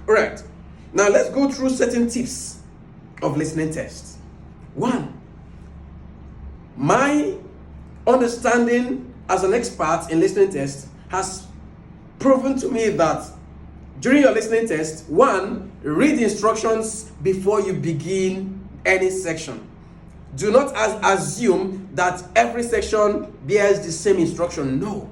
All right. Now let's go through certain tips of listening tests. 1, my understanding as an expert in listening tests has proven to me that during your listening test, 1, read instructions before you begin any section. Do not assume that every section bears the same instruction. No.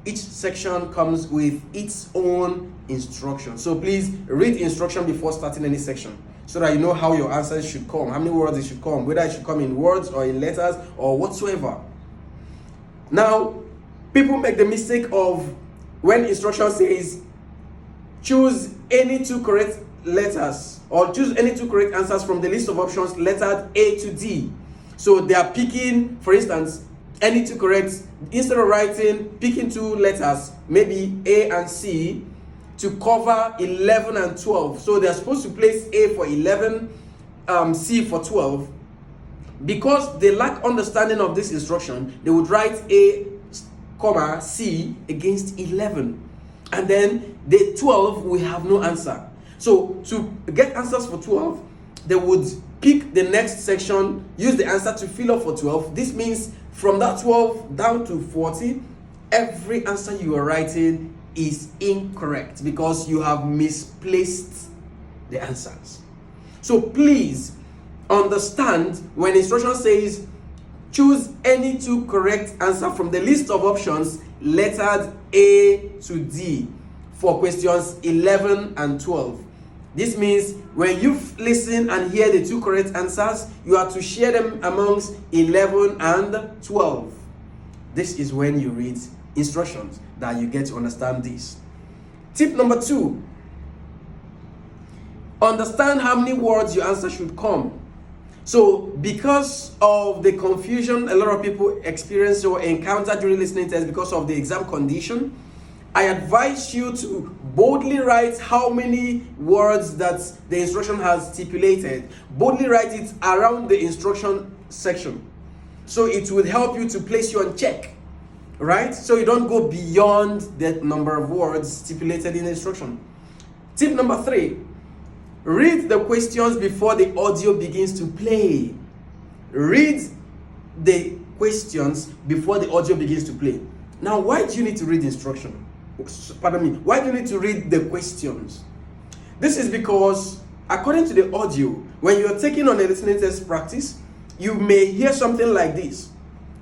Each section comes with its own instruction. So please read instruction before starting any section so that you know how your answers should come, how many words it should come, whether it should come in words or in letters or whatsoever. Now, people make the mistake of when instruction says choose any 2 correct letters or choose any 2 correct answers from the list of options lettered A to D. So they are picking, for instance, any 2 correct, instead of picking 2 letters, maybe A and C, to cover 11 and 12. So they're supposed to place A for 11, C for 12. Because they lack understanding of this instruction, they would write A, C against 11. And then the 12 will have no answer. So to get answers for 12, they would pick the next section, use the answer to fill up for 12. This means from that 12 down to 40, every answer you are writing is incorrect because you have misplaced the answers. So please understand when instruction says choose any 2 correct answer from the list of options lettered A to D for questions 11 and 12. This means when you listen and hear the 2 correct answers, you are to share them amongst 11 and 12. This is when you read instructions that you get to understand this. Tip number 2, understand how many words your answer should come. So because of the confusion a lot of people experience or encounter during listening tests because of the exam condition, I advise you to boldly write how many words that the instruction has stipulated. Boldly write it around the instruction section. So it will help you to place you on check, right? So you don't go beyond that number of words stipulated in the instruction. Tip number 3, read the questions before the audio begins to play. Read the questions before the audio begins to play. Now, why do you need to read instruction? Why do you need to read the questions? This is because, according to the audio, when you're taking on a listening test practice, you may hear something like this.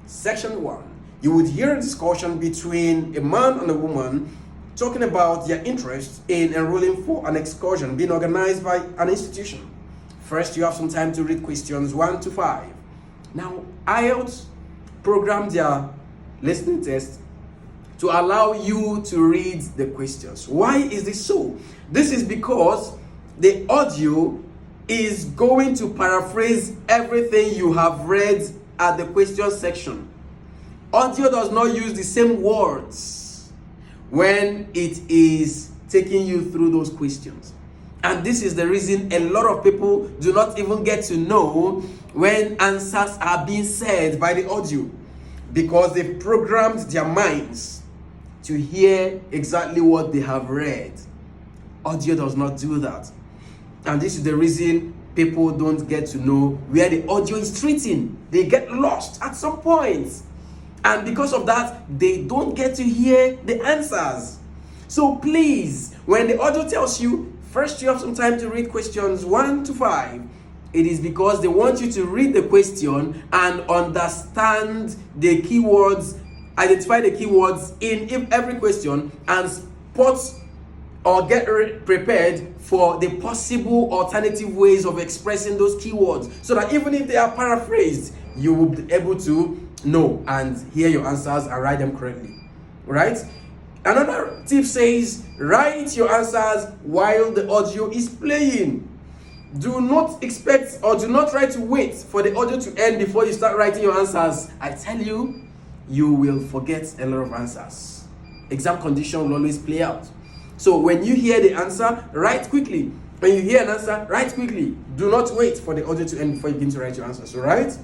Section 1, you would hear a discussion between a man and a woman talking about their interest in enrolling for an excursion being organized by an institution. First, you have some time to read questions 1 to 5. Now, Ielts programmed their listening test to allow you to read the questions. Why is this so? This is because the audio is going to paraphrase everything you have read at the question section. Audio does not use the same words when it is taking you through those questions. And this is the reason a lot of people do not even get to know when answers are being said by the audio, because they've programmed their minds to hear exactly what they have read. Audio does not do that. And this is the reason people don't get to know where the audio is treating. They get lost at some point. And because of that, they don't get to hear the answers. So please, when the audio tells you, first you have some time to read questions 1 to 5, it is because they want you to read the question and understand the keywords, identify the keywords in every question, and spot or get prepared for the possible alternative ways of expressing those keywords, so that even if they are paraphrased, you will be able to know and hear your answers and write them correctly. Right? Another tip says, write your answers while the audio is playing. Do not expect or do not try to wait for the audio to end before you start writing your answers. I tell you, you will forget a lot of answers. Exam condition will always play out. So when you hear the answer, write quickly. When you hear an answer, write quickly. Do not wait for the audio to end before you begin to write your answers, all right?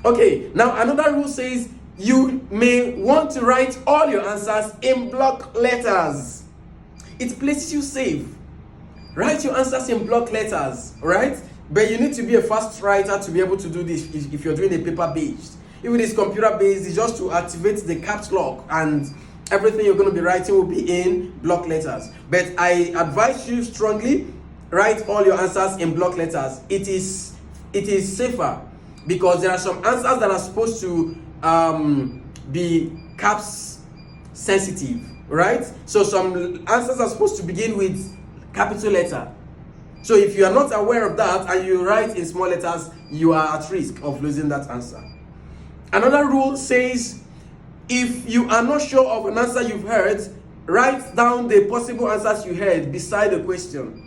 Okay, now another rule says you may want to write all your answers in block letters. It places you safe. Write your answers in block letters, right? But you need to be a fast writer to be able to do this if you're doing a paper-based. If it is computer-based, it's just to activate the caps lock, and everything you're going to be writing will be in block letters. But I advise you strongly, write all your answers in block letters. It is safer, because there are some answers that are supposed to be caps sensitive, right? So some answers are supposed to begin with capital letter. So if you are not aware of that and you write in small letters, you are at risk of losing that answer. Another rule says, if you are not sure of an answer you've heard, write down the possible answers you heard beside the question.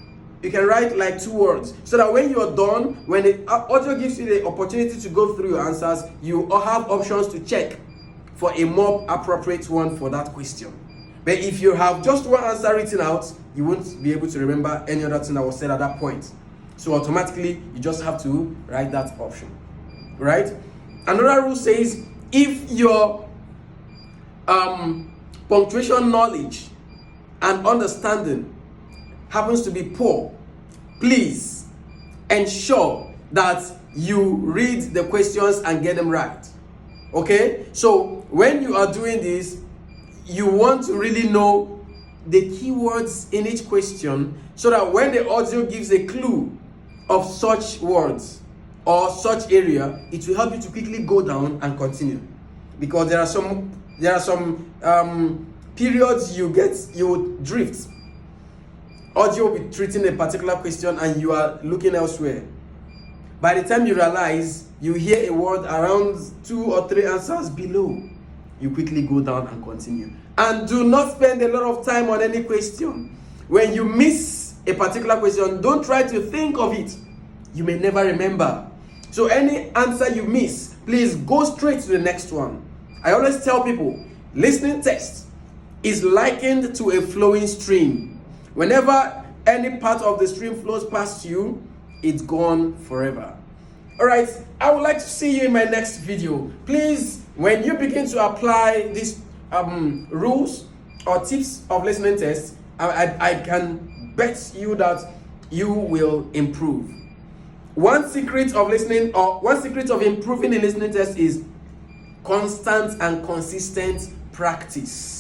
You can write like 2 words, so that when you're done, when the audio gives you the opportunity to go through your answers, you have options to check for a more appropriate one for that question. But if you have just one answer written out, you won't be able to remember any other thing that was said at that point. So automatically, you just have to write that option, right? Another rule says, if your punctuation knowledge and understanding happens to be poor, please ensure that you read the questions and get them right. Okay? So when you are doing this, you want to really know the keywords in each question, so that when the audio gives a clue of such words or such area, it will help you to quickly go down and continue. Because there are some periods you drift. Audio will be treating a particular question and you are looking elsewhere. By the time you realize, you hear a word around 2 or 3 answers below, you quickly go down and continue. And do not spend a lot of time on any question. When you miss a particular question, don't try to think of it. You may never remember. So any answer you miss, please go straight to the next one. I always tell people, listening test is likened to a flowing stream. Whenever any part of the stream flows past you, it's gone forever. Alright, I would like to see you in my next video. Please, when you begin to apply these rules or tips of listening tests, I can bet you that you will improve. One secret of improving in listening test is constant and consistent practice.